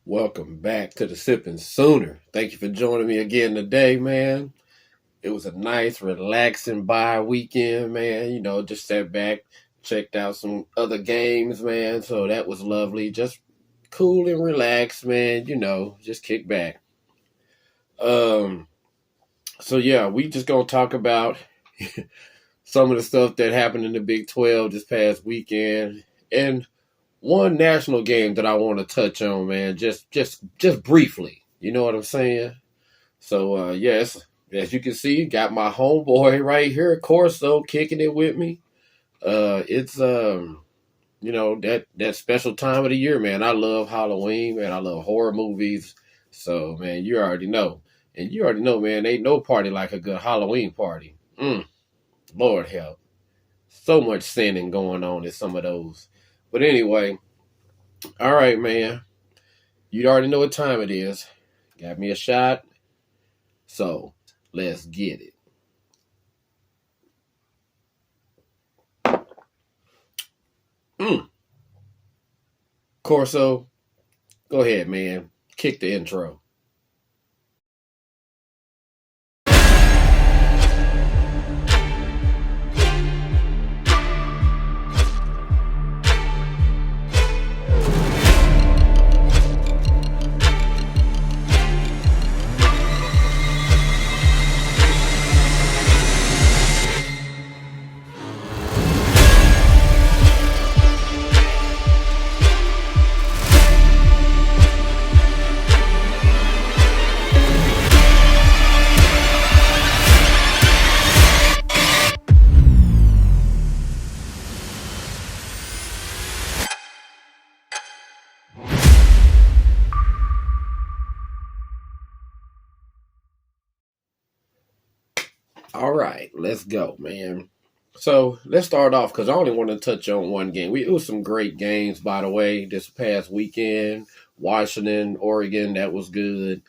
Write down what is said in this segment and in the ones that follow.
Welcome back to the Sipping Sooner. Thank you for joining me again today, man. It was a nice, relaxing bye weekend, man. Just sat back, checked out some other games, man. So that was lovely. Just cool and relaxed, man. Just kick back. Um, so yeah, we just gonna talk about some of the stuff that happened in the Big 12 this past weekend. And one national game that I want to touch on, man, just briefly. You know what I'm saying? So yes, as you can see, got my homeboy right here, Corso, kicking it with me. It's that special time of the year, man. I love Halloween, man. I love horror movies. So man, you already know, and you already know, man. Ain't no party like a good Halloween party. Lord help, so much sinning going on in some of those. But anyway, all right, man. You already know what time it is. Got me a shot. So let's get it. Corso, go ahead, man. Kick the intro. All right, let's go, man. So let's start off because I only want to touch on one game. It was some great games, by the way, this past weekend. Washington, Oregon, that was good.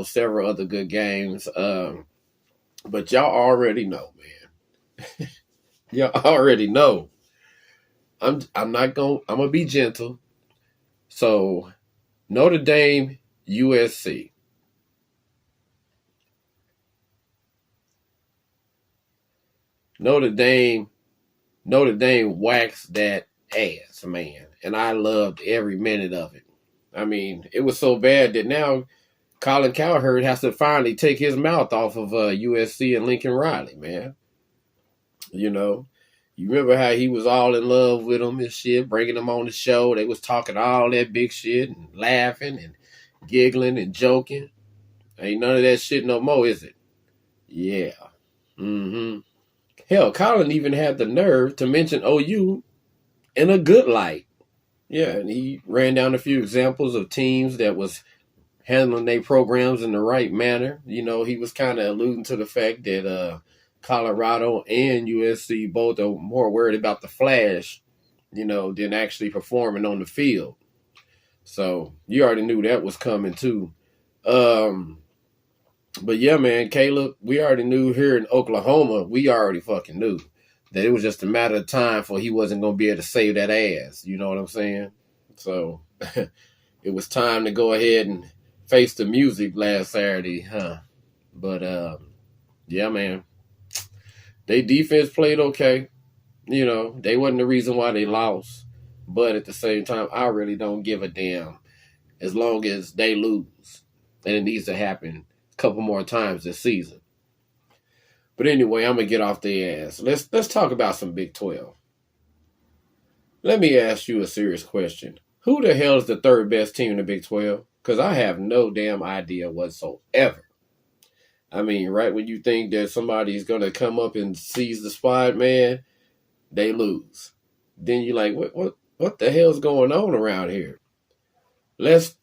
Several other good games. But y'all already know, man. Y'all already know. I'm not going. I'm gonna be gentle. So Notre Dame, USC. Notre Dame Notre Dame waxed that ass, man. And I loved every minute of it. I mean, it was so bad that now Colin Cowherd has to finally take his mouth off of USC and Lincoln Riley, man. You know, you remember how he was all in love with him and shit, bringing him on the show. They was talking all that big shit and laughing and giggling and joking. Ain't none of that shit no more, is it? Yeah. Mm-hmm. Hell, Colin even had the nerve to mention OU in a good light. Yeah, and he ran down a few examples of teams that was handling their programs in the right manner. He was kind of alluding to the fact that Colorado and USC both are more worried about the flash, than actually performing on the field. So you already knew that was coming too. But yeah, man, Caleb, we already knew here in Oklahoma, we already fucking knew that it was just a matter of time for he wasn't going to be able to save that ass. You know what I'm saying? So it was time to go ahead and face the music last Saturday, huh? But yeah, man, they defense played okay. They wasn't the reason why they lost. But at the same time, I really don't give a damn as long as they lose. And it needs to happen a couple more times this season. But anyway, I'm gonna get off their ass. Let's talk about some Big 12. Let me ask you a serious question. Who the hell is the third best team in the Big 12? Because I have no damn idea whatsoever. I mean, right when you think that somebody's gonna come up and seize the spot, man, they lose. Then you're like, what the hell's going on around here? Let's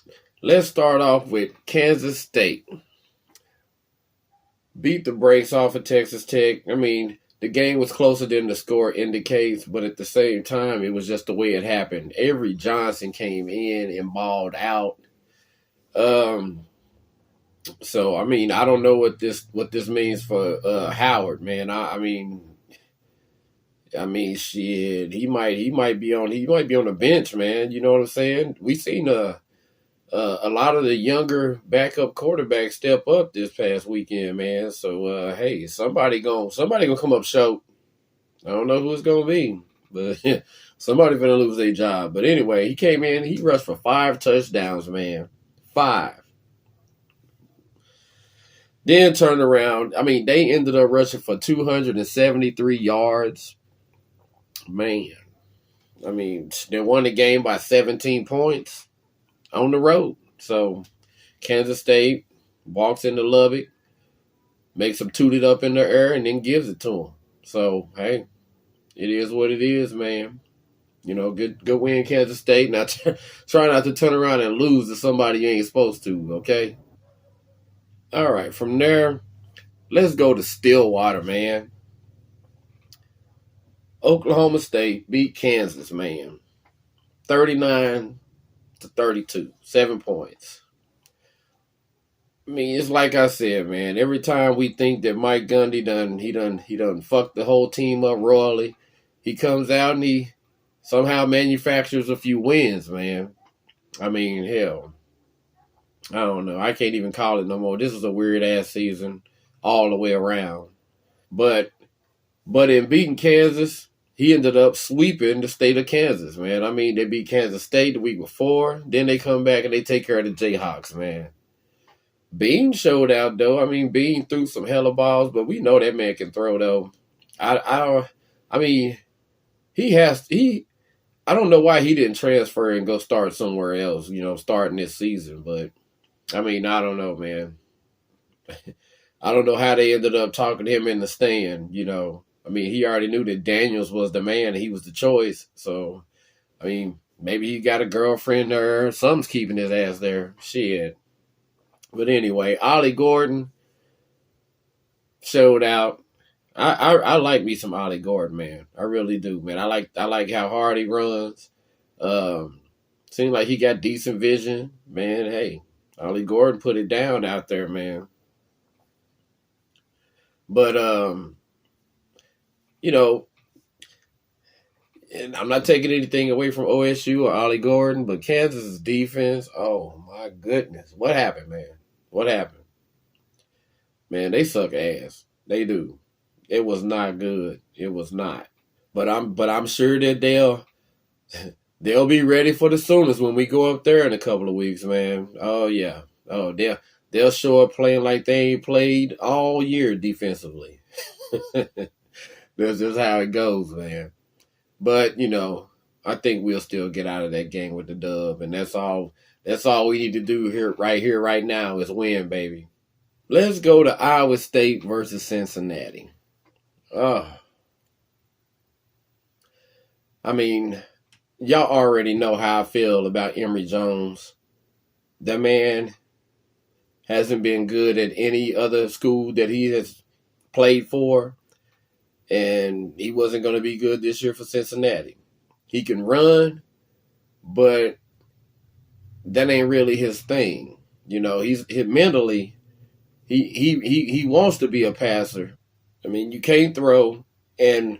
start off with Kansas State. Beat the brakes off of Texas Tech. I mean, the game was closer than the score indicates, but at the same time, it was just the way it happened. Avery Johnson came in and balled out. So I mean, I don't know what this means for Howard, man. I mean, shit. He might be on the bench, man. You know what I'm saying? We seen A lot of the younger backup quarterbacks step up this past weekend, man. So hey, somebody gonna come up short. I don't know who it's gonna be, but somebody gonna lose their job. But anyway, he came in, he rushed for 5 touchdowns, man. 5. Then turned around. I mean, they ended up rushing for 273 yards. Man, I mean, they won the game by 17 points on the road. So Kansas State walks into Lubbock, makes them toot it up in the air, and then gives it to them. So, hey, it is what it is, man. You know, good win, Kansas State. Now, try not to turn around and lose to somebody you ain't supposed to, okay? All right, from there, let's go to Stillwater, man. Oklahoma State beat Kansas, man. 39-32, 7 points. I mean, it's like I said, man. Every time we think that Mike Gundy done fucked the whole team up royally, he comes out and he somehow manufactures a few wins, man. I mean, hell, I don't know. I can't even call it no more. This is a weird ass season all the way around. But in beating Kansas, he ended up sweeping the state of Kansas, man. I mean, they beat Kansas State the week before. Then they come back and they take care of the Jayhawks, man. Bean showed out, though. I mean, Bean threw some hella balls, but we know that man can throw, though. I mean, I don't know why he didn't transfer and go start somewhere else, starting this season. But, I mean, I don't know, man. I don't know how they ended up talking to him in the stand, I mean, he already knew that Daniels was the man and he was the choice. So, I mean, maybe he got a girlfriend there. Something's keeping his ass there. Shit. But anyway, Ollie Gordon showed out. I like me some Ollie Gordon, man. I really do, man. I like how hard he runs. Seems like he got decent vision, man. Hey, Ollie Gordon put it down out there, man. But and I'm not taking anything away from OSU or Ollie Gordon, but Kansas' defense, oh my goodness. What happened, man? What happened? Man, they suck ass. They do. It was not good. It was not. But I'm sure that they'll be ready for the Sooners when we go up there in a couple of weeks, man. Oh yeah. Oh, they'll show up playing like they ain't played all year defensively. That's just how it goes, man. But, I think we'll still get out of that game with the dub, and that's all we need to do here, right now is win, baby. Let's go to Iowa State versus Cincinnati. I mean, y'all already know how I feel about Emory Jones. That man hasn't been good at any other school that he has played for, and he wasn't going to be good this year for Cincinnati. He can run, but that ain't really his thing. He's mentally, he wants to be a passer. I mean, you can't throw, and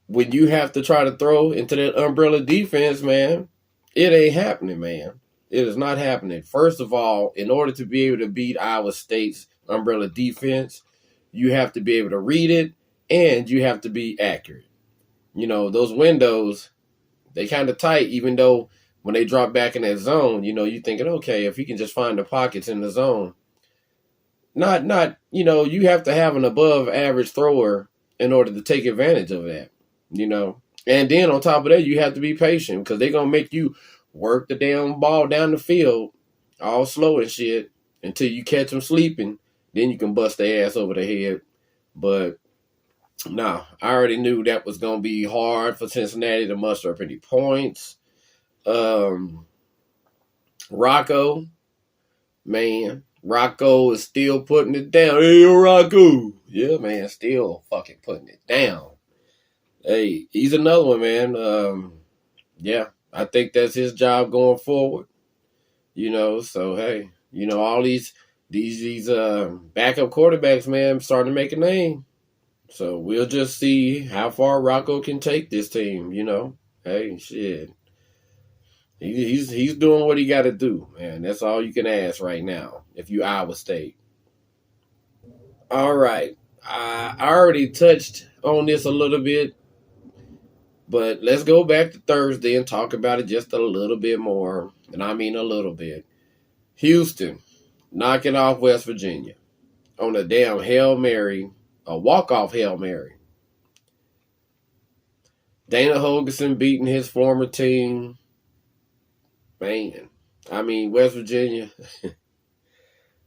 when you have to try to throw into that umbrella defense, man, it ain't happening, man. It is not happening. First of all, in order to be able to beat Iowa State's umbrella defense, you have to be able to read it, and you have to be accurate. Those windows, they kind of tight, even though when they drop back in that zone, you're thinking, okay, if he can just find the pockets in the zone. Not, you have to have an above average thrower in order to take advantage of that, And then on top of that, you have to be patient because they're going to make you work the damn ball down the field all slow and shit until you catch them sleeping. Then you can bust their ass over the head. But nah, I already knew that was going to be hard for Cincinnati to muster up any points. Rocco, man. Rocco is still putting it down. Hey, Rocco. Yeah, man, still fucking putting it down. Hey, he's another one, man. Yeah, I think that's his job going forward. So hey, all these backup quarterbacks, man, starting to make a name. So we'll just see how far Rocco can take this team, Hey, shit. He's doing what he got to do, man. That's all you can ask right now. If you Iowa State, all right. I already touched on this a little bit, but let's go back to Thursday and talk about it just a little bit more, and I mean a little bit. Houston knocking off West Virginia on a damn Hail Mary, a walk-off Hail Mary. Dana Holgorsen beating his former team. Man, I mean, West Virginia,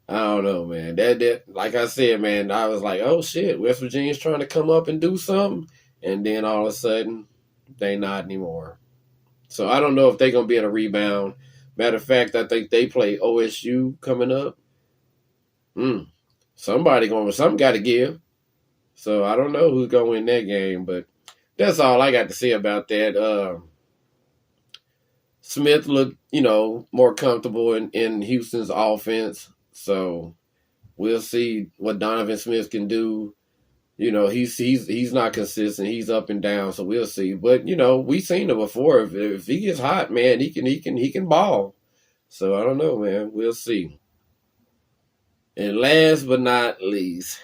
I don't know, man. That like I said, man, I was like, oh shit, West Virginia's trying to come up and do something, and then all of a sudden, they not anymore. So I don't know if they're gonna be able to rebound. Matter of fact, I think they play OSU coming up. Something got to give. So I don't know who's gonna win that game, but that's all I got to say about that. Smith looked, more comfortable in Houston's offense. So we'll see what Donovan Smith can do. He's not consistent. He's up and down. So we'll see. But we've seen it before. If he gets hot, man, he can ball. So I don't know, man. We'll see. And last but not least,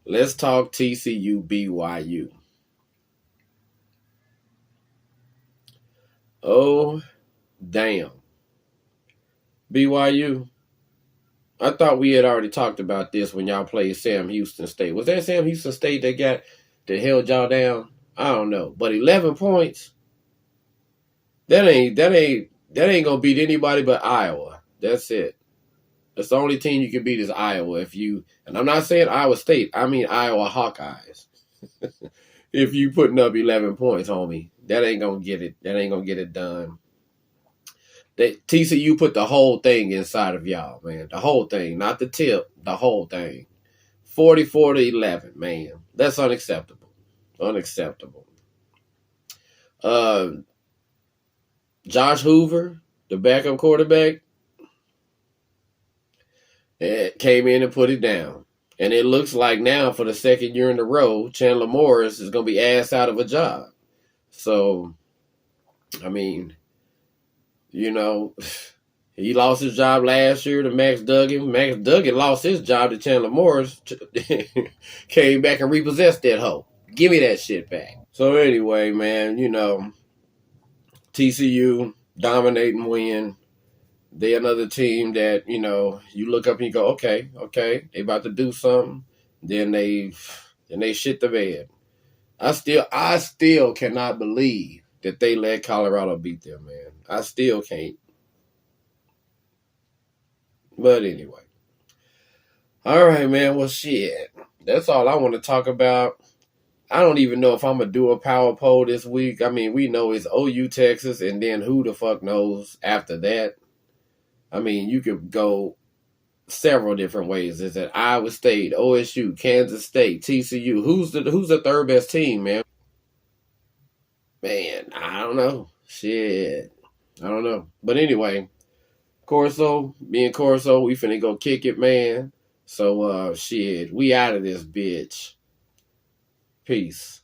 let's talk TCU BYU. Oh, damn. BYU. I thought we had already talked about this when y'all played Sam Houston State. Was that Sam Houston State that held y'all down? I don't know. But 11 points, that ain't gonna beat anybody but Iowa. That's it. That's the only team you can beat is Iowa. And I'm not saying Iowa State, I mean Iowa Hawkeyes. If you putting up 11 points, homie, that ain't gonna get it. That ain't gonna get it done. TCU put the whole thing inside of y'all, man. The whole thing, not the tip, the whole thing. 44-11, man. That's unacceptable. Unacceptable. Josh Hoover, the backup quarterback, came in and put it down. And it looks like now, for the second year in a row, Chandler Morris is going to be asked out of a job. So, I mean, he lost his job last year to Max Duggan. Max Duggan lost his job to Chandler Morris. Came back and repossessed that hoe. Give me that shit back. So anyway, man, TCU dominating win. They're another team that, you look up and you go, okay, they about to do something. Then they shit the bed. I still cannot believe that they let Colorado beat them, man. I still can't. But anyway. All right, man. Well, shit. That's all I want to talk about. I don't even know if I'm going to do a power poll this week. I mean, we know it's OU, Texas, and then who the fuck knows after that. I mean, you could go several different ways. Is it Iowa State, OSU, Kansas State, TCU? Who's the third best team, man? Man, I don't know. Shit. I don't know. But anyway, me and Corso, we finna go kick it, man. So, shit, we out of this bitch. Peace.